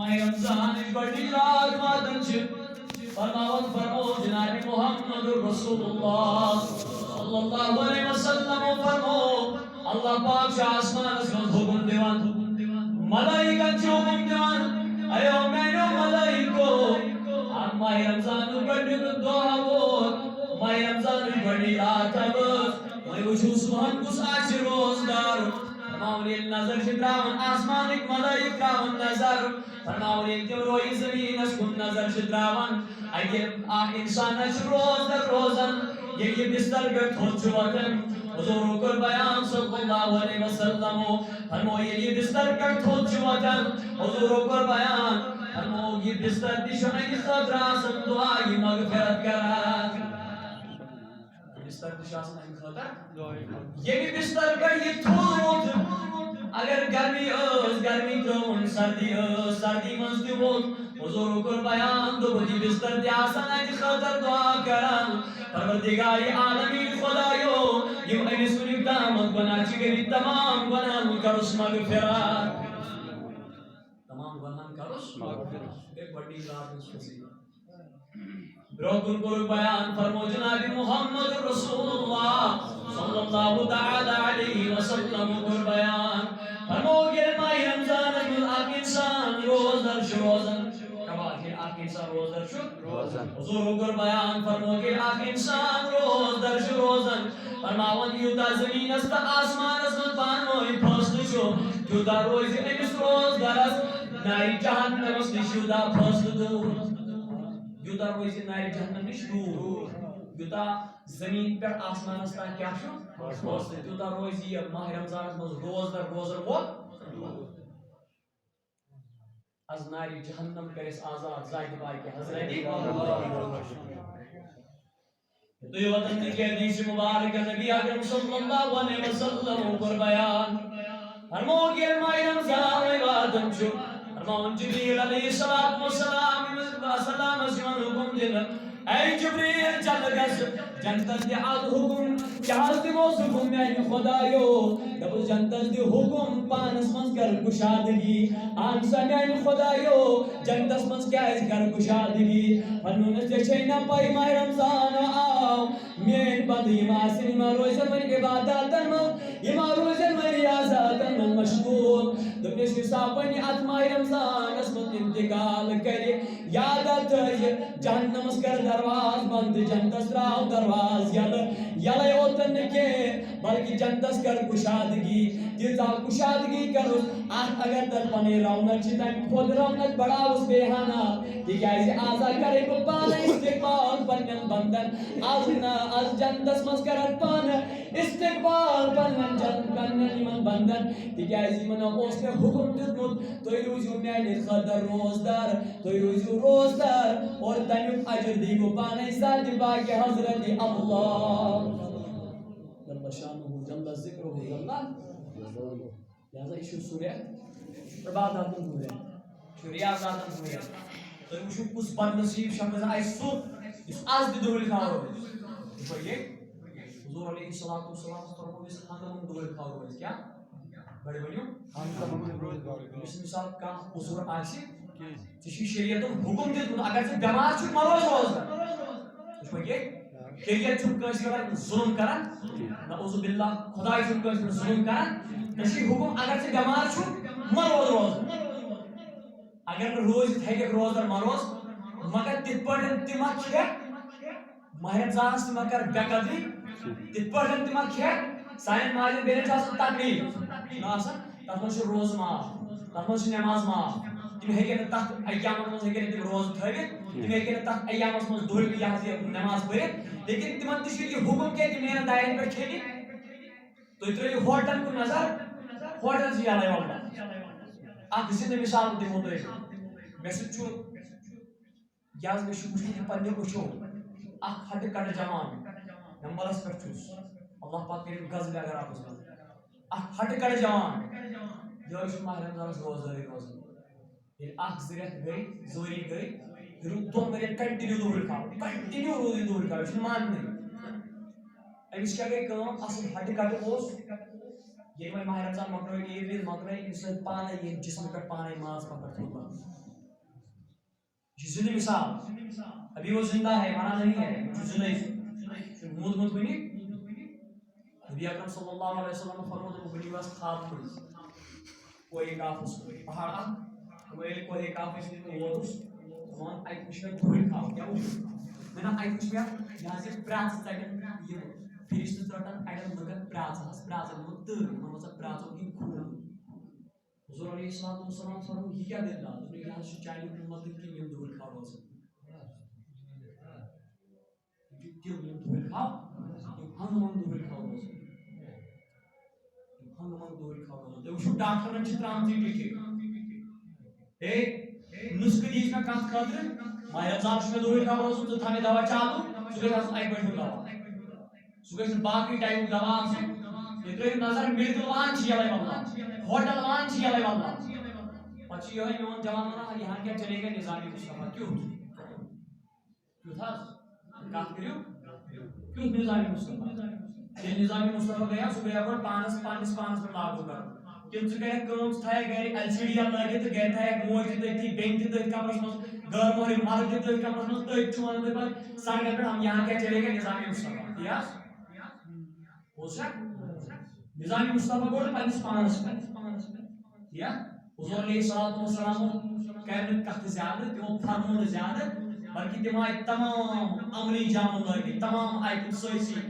ماہ رمضان بڑی رات واتن فرماون فرمو جناب محمد رسول اللہ صلی اللہ علیہ وسلم فرمو اللہ پاک شاہ آسمان سے حکم دیوان ملائکہ جو حکم دیوان ایو مینو ملائکو آن ماہ رمضان بڑی دعا بود ماہ رمضان بڑی رات بود میں وچھو سبحان کس آج روزدار فرماؤنی نظر شدراون آسمان ایک ملائک راون نظر فرماؤنی تیو روی زمین اس کن نظر شدراون اگر انسان اچھ روز در روزن یہ بستر پر تھوچ وطن حضور کر بیان صلی اللہ علیہ وسلم فرمو یہ بستر پر تھوچ وطن حضور کر بیان فرمو یہ بستر دیشن خطر آسن دعائی مغفرت کرات بستر دیشن خطر یہ بھی بستر پر یہ تھوچ اگر گرمی اس گرمی ترون سردی اس سردی منزدی بود حضور کر بیان دو بدی بستر دی آسان ایت خطر دعا کرن پروردگاری عالمین خدایو یم این سنی دامت گناہ چگری تمام گناہ کرس مغفرات تمام گناہ کرس مغفرات ایک بڑی ذات اس کسی بروکن کر بیان فرمو جناب محمد رسول اللہ صلی اللہ تعالی علیہ وسلم کر بیان فرمو گیر ماہ رمضان اجمل آک انسان روز در شروزن کباکر آک انسان روز در شروزن حضور کر بیان فرمو گیر آک انسان روز در شروزن فرماون یوتا زمین است آسمان است پانوی پھسل شو یوتا روز امس روز در است ناری جہنم است نشودا پھسل دور یوتا روز ناری جہنم نش دور یوتا زمین پر آسمان است کیا شو پھسل یوتا روز یہ ماہ رمضان مز روز در روز ووت از ناری جہنم کرس آزاد زائد باقی حضرتی تو یہ وطن کی حدیث مبارک نبی اکرم صلی اللہ علیہ وسلم پر بیان فرمو کہ ماہ رمضان عبادت چھو فرمون جبریل علیہ السلام اسمان حکم دل اے جبریل چل گس جنت دی آد حکم چاہت موس حکم میانی خدایو دب جنت دی حکم پانس منز کر کشادگی آنسا میانی خدایو جنت منز کیا ہے کر کشادگی فرمونس جشینا پائی ماہ رمضان آو مین بند یما سنما روزن من عباداتن من یما روزن من ریاضاتن من مشغول دبنیس کی صاحبانی ات ماہ رمضان اسمت انتقال کری یادت جہنم اسکر درواز بند جنت راو درواز یلے اوتن کے بلکہ جنت اسکر کشادگی تیزا کشادگی کرو اگر در پنے رونق چیتن خود رونق بڑا اس بیہانا کہ ایسے آزا کرے کو پانا استقبال پنن بندن از جنت مسکرت پانا استقبال پنن من بندن کہ ایسے من اس نے حکم دیتمت تو روزیو میانی خدر روزدار تو روزیو روزدار اور تنیو اجر دیگو پانا ذات باقی حضرت اللہ جل شانہ جل ذکرہ جل لہذا یہ سورہ عباداتن ہوئے ریاضاتن ہوئے تو وچھو کس بد نصیب شخص آئی سو اس آز دی دول کھاؤ تو یہ حضور علیہ السلام فرمو اس خاندان دول کھاؤ کیا بڑے بڑیوں اس مثال کا حضور آسی چشی شریعت حکم دیت اگر سے بیمار چھو مروز روز تو یہ شریعت چھو کنس کرن ظلم کرن نعوذ باللہ خدای چھو کنس ظلم کرن نشی حکم اگر سے بیمار چھو مروز روز اگر روز تھے روز در مروز مگر تت پڑھن تما کھے ماہ رمضان تما کر بے قدری تت پڑھن تما کھے سائن ماجن بیرن چاس تکلیف نا سن تت من روز معاف تت من نماز معاف تم ہیکن تت ایام من ہیکن تم روز تھوت تم ہیکن تت ایام من دور یہ نماز پڑھت لیکن تمن تہ یہ حکم کہ میرے دائرن پر کھینی تو ترٛٲیِو ہوٹل کُن نظر ہوٹل چھِ یلے واللہ اکھ زندٕ مثال دِمو تۄہہِ مےٚ سۭتۍ چھُ یہِ حظ مےٚ چھُ وٕچھمُت پنٛنیو أچھو اکھ ہٹہٕ کٹہٕ جوان نمبرس پٮ۪ٹھ چھُس اللہ پاک کٔرِنۍ غزلہِ اگر آپس منٛز اکھ ہٹہٕ کٹہٕ جوان یِہوٚے چھُ ماہ رمضانس روزدٲری روزان ییٚلہِ اکھ زٕ رٮ۪تھ گٔے زٕ ؤری گٔے یہِ روٗد دۄن ؤرین کنٹِنیوٗ دوٗرِ کھاو کنٹِنیوٗ روٗد یہِ دوٗرِ کھاو یہِ چھُنہٕ ماننٕے أمِس کیٛاہ گٔے کٲم اصل ہٹہٕ کٹہٕ اوس ییٚلہِ وۄنۍ ماہ رمضان مۄکلٲو عیٖد ویٖد مۄکلٲے أمِس لٔگۍ پانے ییٚتہِ جسمہٕ پٮ۪ٹھ پانے ماز پکھر تھوٚد زندہ مثال ابھی وہ زندہ ہے مرا نہیں ہے جو زندہ موت مت بنی نبی اکرم صلی اللہ علیہ وسلم فرمود بنی واس خواب پڑھ کوئی کافس پہاڑ وہ کوئی کافس ووتس ون ات وچ مے دھوٗرِ خواب کیا وچھ میں نا ات وچھ مے یہاں سے پرٛاژٕ ژٹان یہ فرشتہٕ ژٹان اڑٮ۪ن لُکن پرٛاژن منٛز تۭر یِمن منٛز پرٛاژو کِنۍ خوٗن حضور علیہ الصلوۃ والسلام فرمو یہ کیا دلیل ہے یہ حض چانہِ امت کِنۍ یِم دھوٗرِ خواب روزان یم دھوٗرِ خواب یم ہنگامن دھوٗرِ خواب روزان ہنگامن دھوٗرِ خواب روزان تُہۍ وٕچھِو ڈاکٹرن چھِ ترٛامژٕ ٹِکٹ ہے نُسخہٕ دِیٖژ مےٚ کتھ خٲطرٕ ماہِ رمضان چھُ مےٚ دھوٗرِ خواب روزان ژٕ تھاو مےٚ دوا چالوٗ سُہ گژھِ آسُن اکہِ بجہِ ہُنٛد دوا سُہ گژھِ نہٕ باقٕے ٹایمُک دوا آسُن تُہۍ ترٛٲیِو نظر میڈیکل وان چھِ یَلے واللہ ہوٹل وان چھِ یَلے واللہ پتہٕ چھُ یِہوٚے میون جوان ونان یہاں کیا چلے گا نظامی مصطفیٰ کیُتھ کیُتھ حظ کتھ کٔرِو کیُتھ نظامی مصطفیٰ ییٚلہِ نظامی مصطفیٰ گٔیا سُہ گٔیا گۄڈٕ پننِس پانس پٮ۪ٹھ لاگوٗ کرُن تِم ژٕ کَرٮ۪کھ کٲم ژٕ تھایکھ گرِ ایل سی ڈی لٲگِتھ تہٕ گرِ تھایکھ موج تہِ تٔتھی بیٚنہِ تہِ تٔتھۍ کمرس منٛز غٲر محرم مرد تہِ تٔتھۍ کمرس منٛز تٔتھۍ چھُ ونان تُہۍ پتہٕ سڑکن پٮ۪ٹھ ہم یہاں کیا چلے گا نظامی مصطفیٰ تی حظ بوٗز چھا نظامی مصطفیٰ گوٚو پننِس پانس پٮ۪ٹھ تی حضور علیہ الصلوۃ والسلام کر نہٕ کتھٕ زیادٕ تِمو فرمو نہٕ زیادٕ بلکہ تِم آیہِ تمام عملی جامہٕ لٲگِتھ تمام آیہِ تِم سٲرسٕے